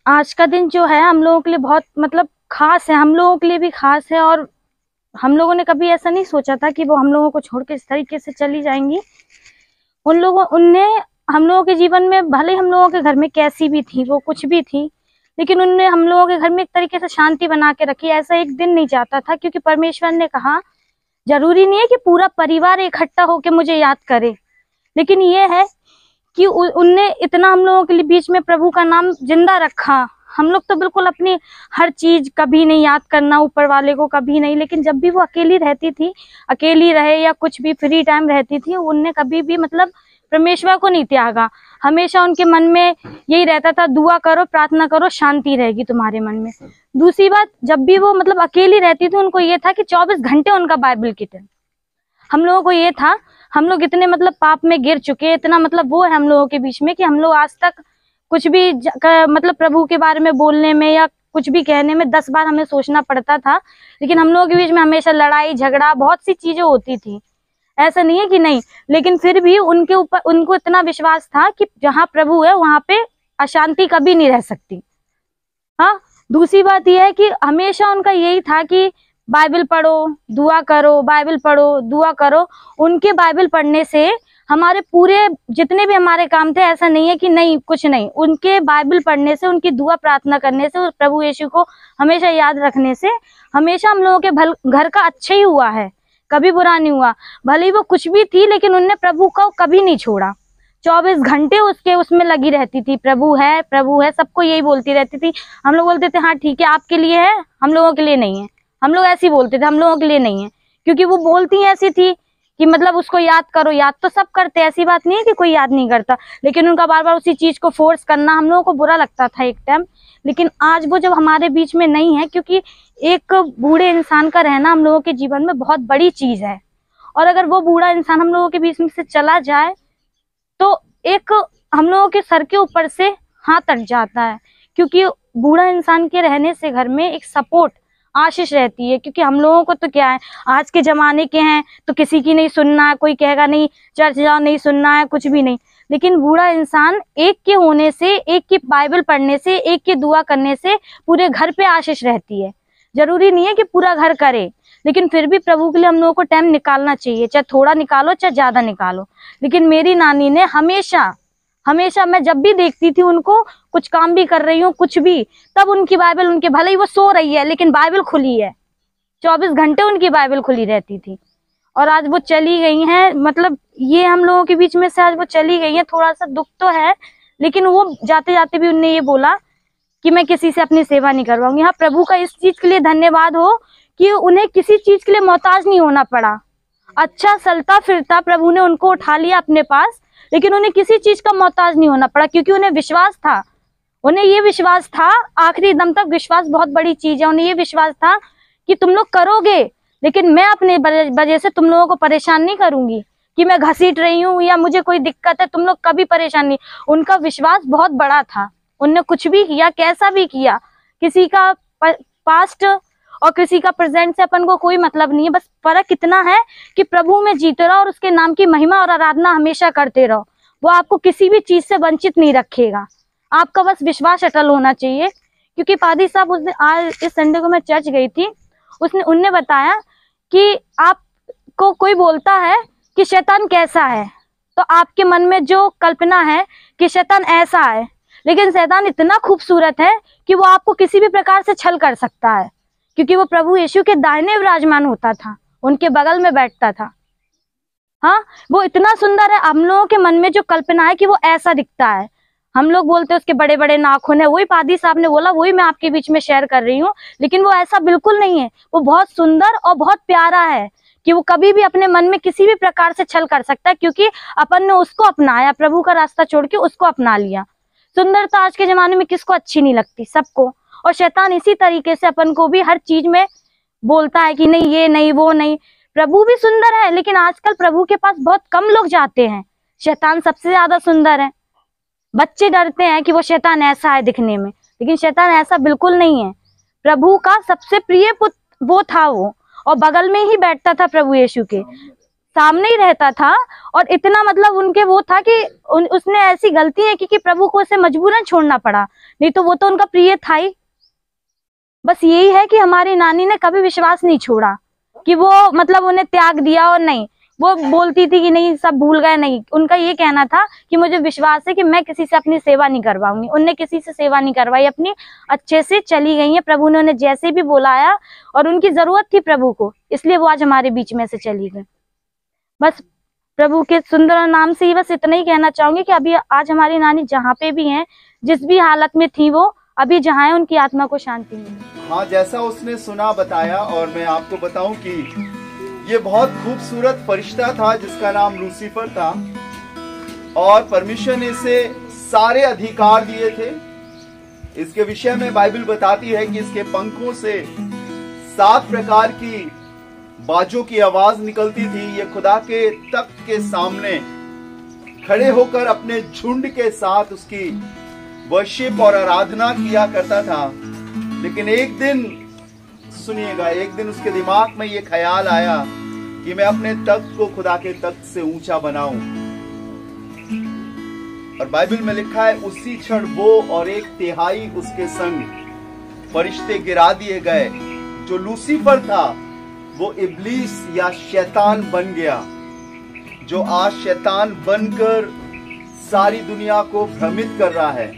आज का दिन जो है हम लोगों के लिए बहुत मतलब खास है, हम लोगों के लिए भी खास है। और हम लोगों ने कभी ऐसा नहीं सोचा था कि वो हम लोगों को छोड़ के इस तरीके से चली जाएंगी। उनने हम लोगों के जीवन में, भले ही हम लोगों के घर में कैसी भी थी, वो कुछ भी थी, लेकिन उनने हम लोगों के घर में एक तरीके से शांति बना के रखी। ऐसा एक दिन नहीं जाता था, क्योंकि परमेश्वर ने कहा जरूरी नहीं है कि पूरा परिवार इकट्ठा होके मुझे याद करे, लेकिन ये है कि उनने इतना हम लोगों के लिए बीच में प्रभु का नाम जिंदा रखा। हम लोग तो बिल्कुल अपनी हर चीज कभी नहीं याद करना ऊपर वाले को, कभी नहीं, लेकिन जब भी वो अकेली रहती थी, अकेली रहे या कुछ भी फ्री टाइम रहती थी, उनने कभी भी मतलब परमेश्वर को नहीं त्यागा। हमेशा उनके मन में यही रहता था, दुआ करो, प्रार्थना करो, शांति रहेगी तुम्हारे मन में। दूसरी बात, जब भी वो मतलब अकेली रहती थी, उनको ये था कि 24 घंटे उनका बाइबल किताब। हम लोगों को ये था, हम लोग इतने मतलब पाप में गिर चुके, इतना मतलब वो है हम लोगों के बीच में कि हम लोग आज तक कुछ भी मतलब प्रभु के बारे में बोलने में या कुछ भी कहने में 10 बार हमें सोचना पड़ता था। लेकिन हम लोगों के बीच में हमेशा लड़ाई झगड़ा, बहुत सी चीजें होती थी, ऐसा नहीं है कि नहीं, लेकिन फिर भी उनके ऊपर उनको इतना विश्वास था कि जहाँ प्रभु है वहां पे अशांति कभी नहीं रह सकती। हाँ, दूसरी बात यह है कि हमेशा उनका यही था कि बाइबल पढ़ो, दुआ करो, बाइबल पढ़ो, दुआ करो। उनके बाइबल पढ़ने से हमारे पूरे जितने भी हमारे काम थे, ऐसा नहीं है कि नहीं कुछ नहीं, उनके बाइबल पढ़ने से, उनकी दुआ प्रार्थना करने से, प्रभु यीशु को हमेशा याद रखने से हमेशा हम लोगों के घर का अच्छा ही हुआ है, कभी बुरा नहीं हुआ। भले ही वो कुछ भी थी, लेकिन उनने प्रभु को कभी नहीं छोड़ा। 24 घंटे उसके उसमें लगी रहती थी, प्रभु है, प्रभु है, सबको यही बोलती रहती थी। हम लोग बोलते थे हाँ ठीक है, आपके लिए है, हम लोगों के लिए नहीं है। हम लोग ऐसे ही बोलते थे, हम लोगों के लिए नहीं है, क्योंकि वो बोलती ऐसी थी कि मतलब उसको याद करो। याद तो सब करते, ऐसी बात नहीं है कि कोई याद नहीं करता, लेकिन उनका बार बार उसी चीज को फोर्स करना हम लोगों को बुरा लगता था एक टाइम। लेकिन आज वो जब हमारे बीच में नहीं है, क्योंकि एक बूढ़े इंसान का रहना हम लोगों के जीवन में बहुत बड़ी चीज है, और अगर वो बूढ़ा इंसान हम लोगों के बीच में से चला जाए तो एक हम लोगों के सर के ऊपर से हाथ अट जाता है, क्योंकि बूढ़ा इंसान के रहने से घर में एक सपोर्ट, आशीष रहती है। क्योंकि हम लोगों को तो क्या है, आज के जमाने के हैं तो किसी की नहीं सुनना है, कोई कहेगा नहीं चर्च जाओ, नहीं सुनना है, कुछ भी नहीं। लेकिन बूढ़ा इंसान एक के होने से, एक की बाइबल पढ़ने से, एक की दुआ करने से पूरे घर पे आशीष रहती है। जरूरी नहीं है कि पूरा घर करे, लेकिन फिर भी प्रभु के लिए हम लोगों को टाइम निकालना चाहिए, चाहे थोड़ा निकालो चाहे ज्यादा निकालो। लेकिन मेरी नानी ने हमेशा हमेशा, मैं जब भी देखती थी उनको, कुछ काम भी कर रही हूँ कुछ भी, तब उनकी बाइबल, उनके भले ही वो सो रही है लेकिन बाइबल खुली है, 24 घंटे उनकी बाइबल खुली रहती थी। और आज वो चली गई हैं, मतलब ये हम लोगों के बीच में से आज वो चली गई है, थोड़ा सा दुख तो है, लेकिन वो जाते जाते भी उनने ये बोला कि मैं किसी से अपनी सेवा नहीं करवाऊंगी। हाँ, प्रभु का इस चीज के लिए धन्यवाद हो कि उन्हें किसी चीज के लिए मोहताज नहीं होना पड़ा। अच्छा चलता फिरता प्रभु ने उनको उठा लिया अपने पास, लेकिन उन्हें किसी चीज का मोहताज नहीं होना पड़ा, क्योंकि उन्हें विश्वास था। उन्हें ये विश्वास था, आखिरी दम तक विश्वास बहुत बड़ी चीज है। उन्हें ये विश्वास था कि तुम लोग करोगे, लेकिन मैं अपने वजह से तुम लोगों को परेशान नहीं करूंगी, कि मैं घसीट रही हूँ या मुझे कोई दिक्कत है, तुम लोग कभी परेशान नहीं। उनका विश्वास बहुत बड़ा था। उनने कुछ भी किया, कैसा भी किया, किसी का पास्ट और किसी का प्रेजेंट से अपन को कोई मतलब नहीं है। बस फर्क इतना है कि प्रभु में जीते रहो और उसके नाम की महिमा और आराधना हमेशा करते रहो। वो आपको किसी भी चीज से वंचित नहीं रखेगा, आपका बस विश्वास अटल होना चाहिए। क्योंकि पादी साहब उस दिन, आज इस संडे को मैं चर्च गई थी, उनने बताया कि आपको कोई बोलता है कि शैतान कैसा है, तो आपके मन में जो कल्पना है कि शैतान ऐसा है, लेकिन शैतान इतना खूबसूरत है कि वो आपको किसी भी प्रकार से छल कर सकता है, क्योंकि वो प्रभु यीशु के दाहिने विराजमान होता था, उनके बगल में बैठता था। हाँ, वो इतना सुंदर है। हम लोगों के मन में जो कल्पना है कि वो ऐसा दिखता है, हम लोग बोलते हैं उसके बड़े बड़े नाखून है, वही पादी साहब ने बोला, वही मैं आपके बीच में शेयर कर रही हूँ। लेकिन वो ऐसा बिल्कुल नहीं है, वो बहुत सुंदर और बहुत प्यारा है, कि वो कभी भी अपने मन में किसी भी प्रकार से छल कर सकता है, क्योंकि अपन ने उसको अपनाया, प्रभु का रास्ता छोड़ के उसको अपना लिया। सुंदरता आज के जमाने में किसको अच्छी नहीं लगती, सबको। और शैतान इसी तरीके से अपन को भी हर चीज में बोलता है कि नहीं ये नहीं वो नहीं। प्रभु भी सुंदर है, लेकिन आजकल प्रभु के पास बहुत कम लोग जाते हैं। शैतान सबसे ज्यादा सुंदर है। बच्चे डरते हैं कि वो शैतान ऐसा है दिखने में, लेकिन शैतान ऐसा बिल्कुल नहीं है। प्रभु का सबसे प्रिय पुत्र वो था, वो और बगल में ही बैठता था प्रभु यीशु के। सामने ही रहता था, और इतना मतलब उनके वो था कि उसने ऐसी गलती है कि प्रभु को उसे मजबूरन छोड़ना पड़ा, नहीं तो वो तो उनका प्रिय था ही। बस यही है कि हमारी नानी ने कभी विश्वास नहीं छोड़ा कि वो मतलब उन्हें त्याग दिया, और नहीं वो बोलती थी कि नहीं सब भूल गए, नहीं, उनका ये कहना था कि मुझे विश्वास है कि मैं किसी से अपनी सेवा नहीं करवाऊंगी। उनने किसी से सेवा नहीं करवाई अपनी, अच्छे से चली गई है। प्रभु ने उन्हें जैसे भी बुलाया, और उनकी जरूरत थी प्रभु को, इसलिए वो आज हमारे बीच में से चली गई। बस प्रभु के सुंदर नाम से ही बस इतना ही कहना चाहूंगी कि अभी आज हमारी नानी जहाँ पे भी हैं, जिस भी हालत में थी, वो अभी जहाँ है उनकी आत्मा को शांति मिले। हाँ, जैसा उसने सुना बताया, और मैं आपको बताऊं कि ये बहुत खूबसूरत फरिश्ता था जिसका नाम लूसीफर था, और परमेश्वर ने इसे सारे अधिकार दिए थे। इसके विषय में बाइबल बताती है कि इसके पंखों से 7 प्रकार की बाजों की आवाज निकलती थी। ये खुदा के तख्त के सामने खड़े होकर अपने झुंड के साथ उसकी वर्शिप और आराधना किया करता था। लेकिन एक दिन सुनिएगा, एक दिन उसके दिमाग में ये ख्याल आया कि मैं अपने तख्त को खुदा के तख्त से ऊंचा बनाऊं, और बाइबल में लिखा है उसी क्षण वो और 1/3 उसके संग फरिश्ते गिरा दिए गए। जो लूसीफर था वो इब्लीस या शैतान बन गया, जो आज शैतान बनकर सारी दुनिया को भ्रमित कर रहा है।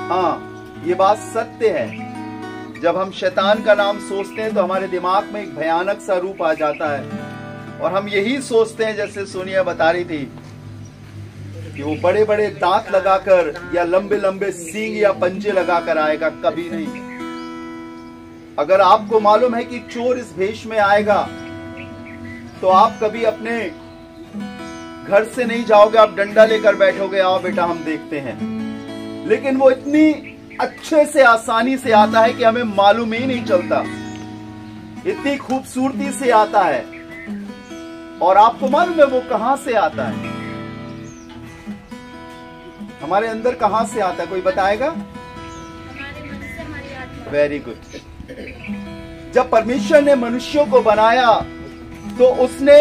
हाँ, ये बात सत्य है। जब हम शैतान का नाम सोचते हैं तो हमारे दिमाग में एक भयानक सा रूप आ जाता है, और हम यही सोचते हैं, जैसे सोनिया बता रही थी, कि वो बड़े बड़े दांत लगाकर या लंबे लंबे सींग या पंजे लगाकर आएगा। कभी नहीं। अगर आपको मालूम है कि चोर इस भेष में आएगा, तो आप कभी अपने घर से नहीं जाओगे, आप डंडा लेकर बैठोगे, आओ बेटा हम देखते हैं। लेकिन वो इतनी अच्छे से, आसानी से आता है कि हमें मालूम ही नहीं चलता, इतनी खूबसूरती से आता है। और आपको मालूम है वो कहां से आता है? हमारे अंदर कहां से आता है, कोई बताएगा? Very good. जब परमेश्वर ने मनुष्यों को बनाया तो उसने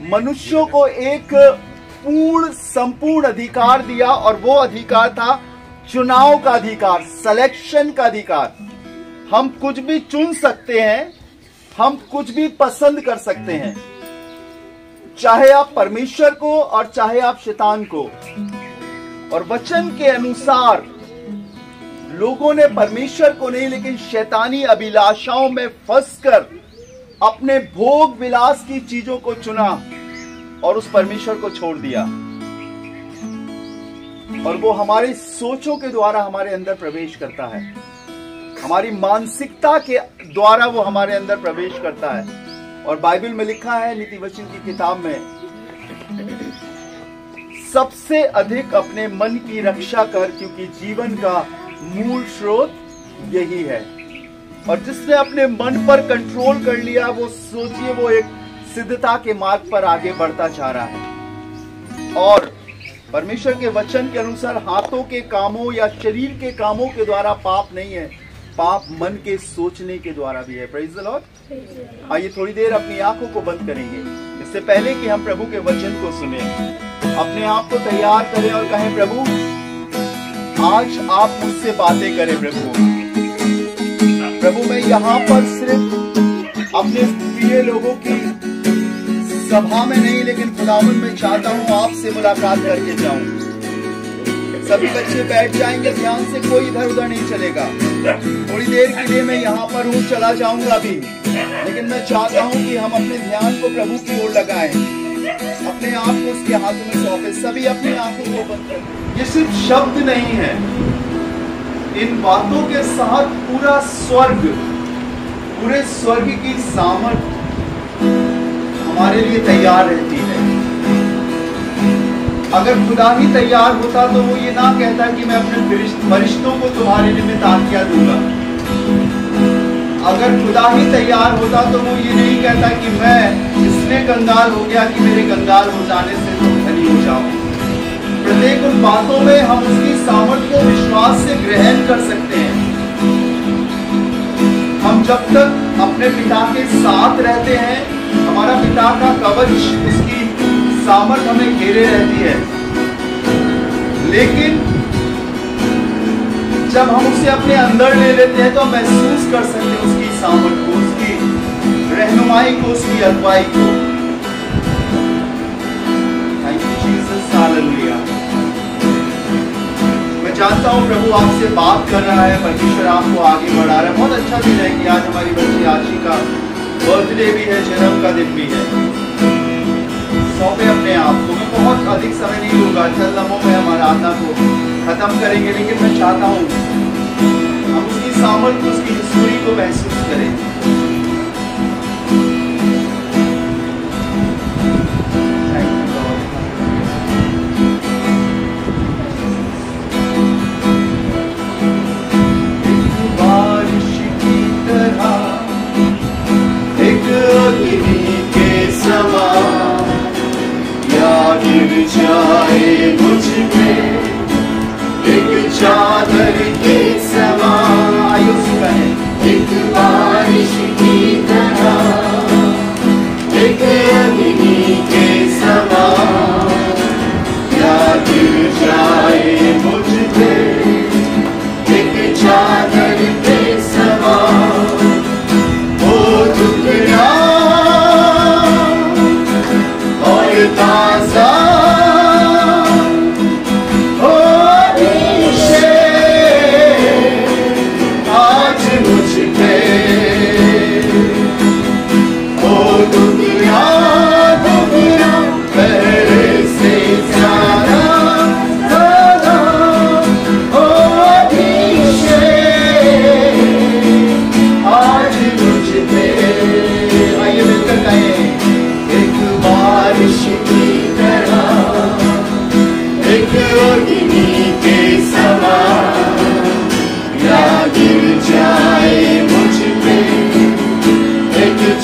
मनुष्यों को एक पूर्ण संपूर्ण अधिकार दिया, और वो अधिकार था चुनाव का अधिकार, सिलेक्शन का अधिकार। हम कुछ भी चुन सकते हैं, हम कुछ भी पसंद कर सकते हैं, चाहे आप परमेश्वर को और चाहे आप शैतान को। और वचन के अनुसार लोगों ने परमेश्वर को नहीं लेकिन शैतानी अभिलाषाओं में फंसकर अपने भोग विलास की चीजों को चुना और उस परमेश्वर को छोड़ दिया। और वो हमारी सोचों के द्वारा हमारे अंदर प्रवेश करता है, हमारी मानसिकता के द्वारा वो हमारे अंदर प्रवेश करता है। और बाइबल में लिखा है, नीति वचन की किताब में, सबसे अधिक अपने मन की रक्षा कर, क्योंकि जीवन का मूल स्रोत यही है। और जिसने अपने मन पर कंट्रोल कर लिया, वो सोचिए वो एक सिद्धता के मार्ग पर आगे बढ़ता जा रहा है। और परमेश्वर के वचन के अनुसार हाथों के कामों या शरीर के कामों के द्वारा पाप नहीं है, पाप मन के सोचने के द्वारा भी है। Praise the Lord. आइए थोड़ी देर अपनी आंखों को बंद करेंगे, इससे पहले कि हम प्रभु के वचन को सुने। अपने आप को तैयार करें और कहें, प्रभु आज आप मुझसे बातें करें। प्रभु मैं यहाँ पर सिर्फ अपने प्रिय लोगों की सभा में नहीं, लेकिन खुदावन में चाहता हूँ आपसे मुलाकात करके जाऊं। सभी बच्चे बैठ जाएंगे ध्यान से, कोई इधर उधर नहीं चलेगा। थोड़ी देर के लिए मैं यहाँ पर हूँ, चला जाऊंगा अभी, लेकिन मैं चाहता हूँ कि हम अपने ध्यान को प्रभु की ओर लगाएं, अपने आप को उसके हाथों में सौंपे। सभी अपनी आंखों को बंद करें। ये सिर्फ शब्द नहीं है, इन बातों के साथ पूरा स्वर्ग, पूरे स्वर्ग की सामर्थ हमारे लिए तैयार रहती है। अगर खुदा ही तैयार होता तो वो ये ना कहता कि मैं अपने फरिश्तों को तुम्हारे निमित्त आज्ञा दूंगा। अगर खुदा ही तैयार होता तो वो ये नहीं कहता कि मैं इसलिए कंगाल हो गया कि मेरे कंगाल हो जाने से तुम धनी हो जाओ। प्रत्येक उन बातों में हम उसकी सामर्थ को विश्वास से ग्रहण कर सकते हैं। हम जब तक अपने पिता के साथ रहते हैं हमारा पिता का कवच, उसकी सामर्थ हमें घेरे रहती है। लेकिन जब हम उसे अपने अंदर ले लेते हैं तो हम महसूस कर सकते हैं उसकी सामर्थ को, उसकी रहनुमाई को, उसकी अगुवाई को। Thank you Jesus, hallelujah. मैं जानता हूँ प्रभु आपसे बात कर रहा है, परमेश्वर आपको आगे बढ़ा रहा है। बहुत अच्छा दिन है कि आज हमारी बच्ची आशी का बर्थडे भी है, जन्म का दिन भी है। सौंपे अपने आप को। मैं बहुत अधिक समय नहीं लूंगा, चंद लम्हों में हम आराधना को खत्म करेंगे, लेकिन मैं चाहता हूँ हम उसकी सामर्थ, उसकी हिस्ट्री को महसूस करें। जाए मुझ में एक चादर के समान, आयुष है एक बारिश की तरह, एक अग्नि के समान, या गिर जाए मुझ पे एक चादर के समान, ओ टुकड़ा और ताजा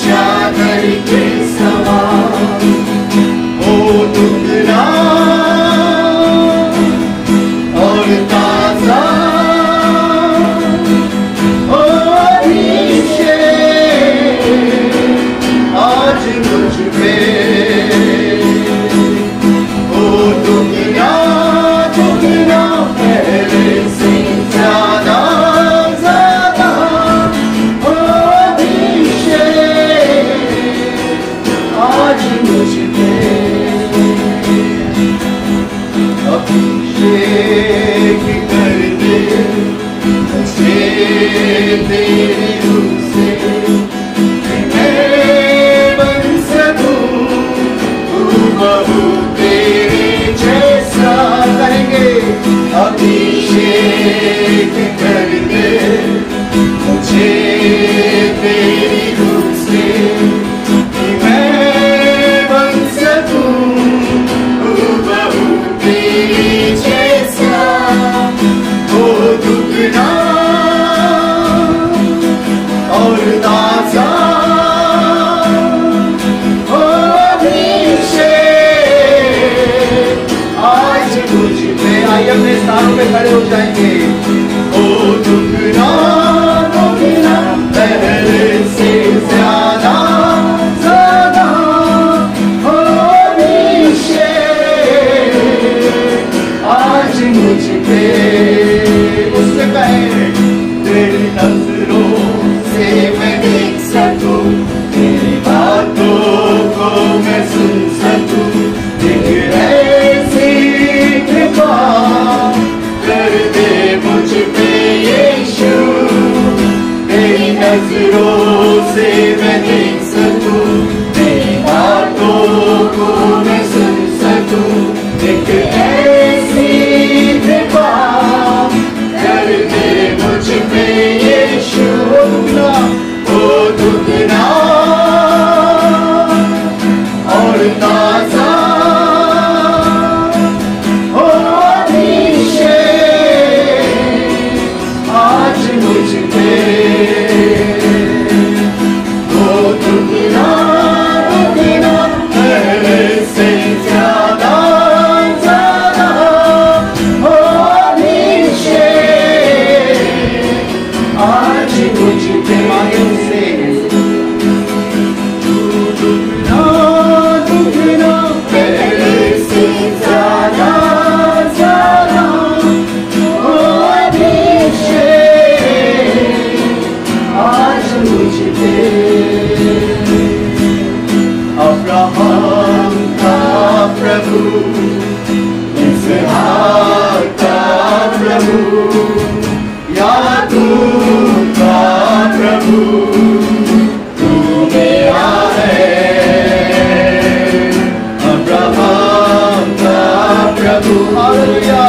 चादर के समान, ओ टुकड़ा और ताजा, ओ नीचे आज मुझ पे, ओ टुकड़ा टुकड़ा पहले से ज्यादा अभिषेक कर दे मुझे तेरी रूह से, मैं बन सकूं हूबहू तेरे जैसा। करेंगे अभिषेक कर दे मुझे तेरी रूह से, मैं बन सकूं हूबहू तेरे जैसा, ओ टुकड़ा और ताजा, ओ अभिषेक आज मुझ पे। आइए अपने स्थानों पे खड़े हो जाएंगे। ओ टुकड़ा टुकड़ा पहले से ज्यादा ज्यादा, ओ अभिषेक आज मुझ पे। उससे कहे तेरी नजरों से मैं देख सकूं, तेरी बातों को मैं सुन सकूं, एक ऐसी कृपा कर दे मुझ पे यीशु, तेरी नजरों से मैं देख सकूं, तेरी बातों को मैं सुन सकूं, एक ऐसी कृपा कर दे मुझ पे यीशु। ओ टुकड़ा और ताजा, ओ अभिषेक आज मुझ पे, ओ टुकड़ा टुकड़ा पहले से ज्यादा ज्यादा, ओ अभिषेक आज मुझ पे। मांगे से प्रभु, इसहाक का प्रभु, याकूब का प्रभु, तू मेरा है। अब्राहम का प्रभु, हालेलुया,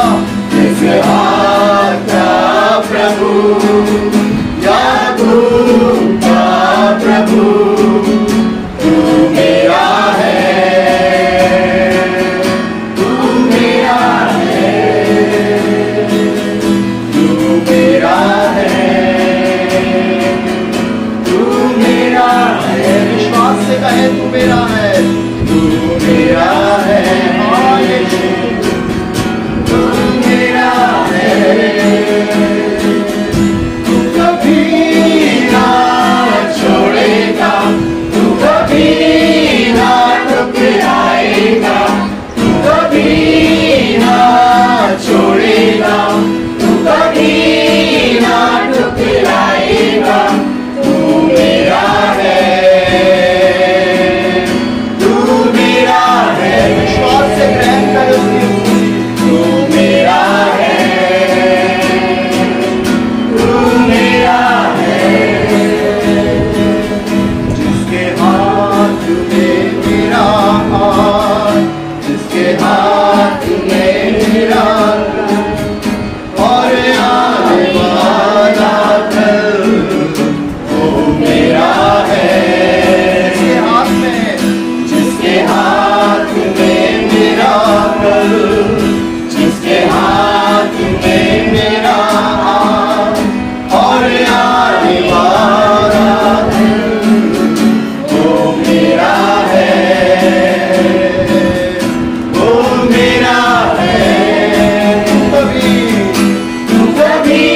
इसहाक का प्रभु, याकूब का प्रभु, तू मेरा है, तू मेरा है, तू मेरा है, तू मेरा है। विश्वास से कहे तू मेरा है, तू मेरा है, तू मेरा है। तू कभी ना छोड़ेगा, तू कभी ना ठुकराएगा, तू कभी ना छोड़ेगा, तू कभी ना ठुकराएगा, तू मेरा है, तू मेरा है। विश्वास से ग्रहण करो, तू मेरा है, तू मेरा है। जिसके हाथ में मेरा हाथ, जिसके हाथ में मेरा और आने वाला कल, वो मेरा है। जिसके हाथ में, जिसके हाथ में मेरा कल, जिसके हाथ में मेरा हाथ और आने वाला कल, वो मेरा है, वो मेरा है। तू कभी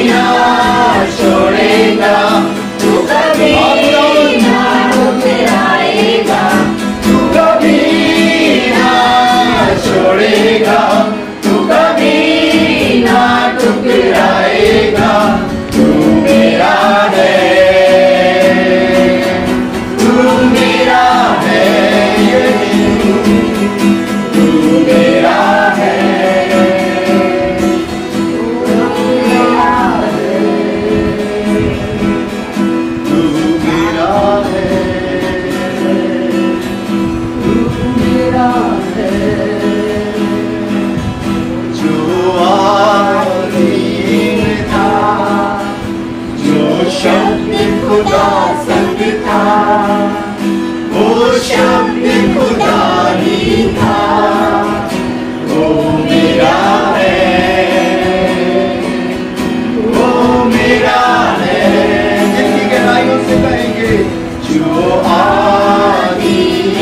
ना छोड़ेगा, तू कभी ना ठुकराएगा, तू कभी ना छोड़ेगा, तू कभी ना ठुकराएगा, तू मेरा है, तू मेरा है, तू मेरा है, तू मेरा है, तू मेरा है। जो आदीन था, जो शब्द खुदा संग था, वो शब्द खुदा ही था, वो मेरा है, वो मेरा है। दिल की गहराइयों से कहेंगे, जो आदीन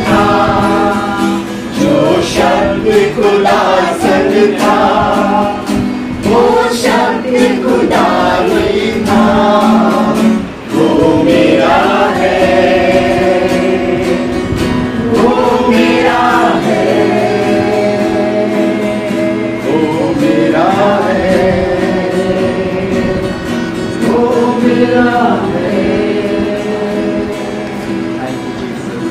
था, जो शब्द खुदा संग था, वो शब्द खुदा ही था, वो मेरा है, वो मेरा है, वो मेरा है, वो मेरा है। Thank you, Jesus.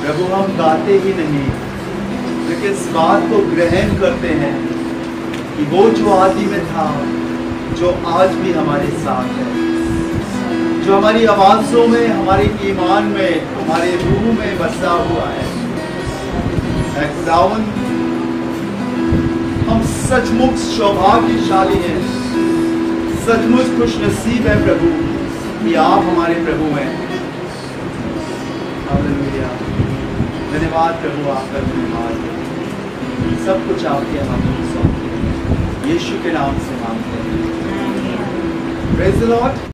प्रभु, हम गाते ही नहीं, लेकिन इस बात को ग्रहण करते हैं कि वो जो आदि में था, जो आज भी हमारे साथ है, जो हमारी आवाज़ों में, हमारे ईमान में, हमारे रूह में बसा हुआ है। ऐ खुदावंद, हम सचमुच सौभाग्यशाली हैं, सचमुच खुशनसीब है प्रभु कि आप हमारे प्रभु हैं। हालेलुया। धन्यवाद प्रभु, आपका धन्यवाद। सब कुछ आपके हाथों में सौंपते हैं, यीशु के नाम से मांगते हैं। Praise the Lord.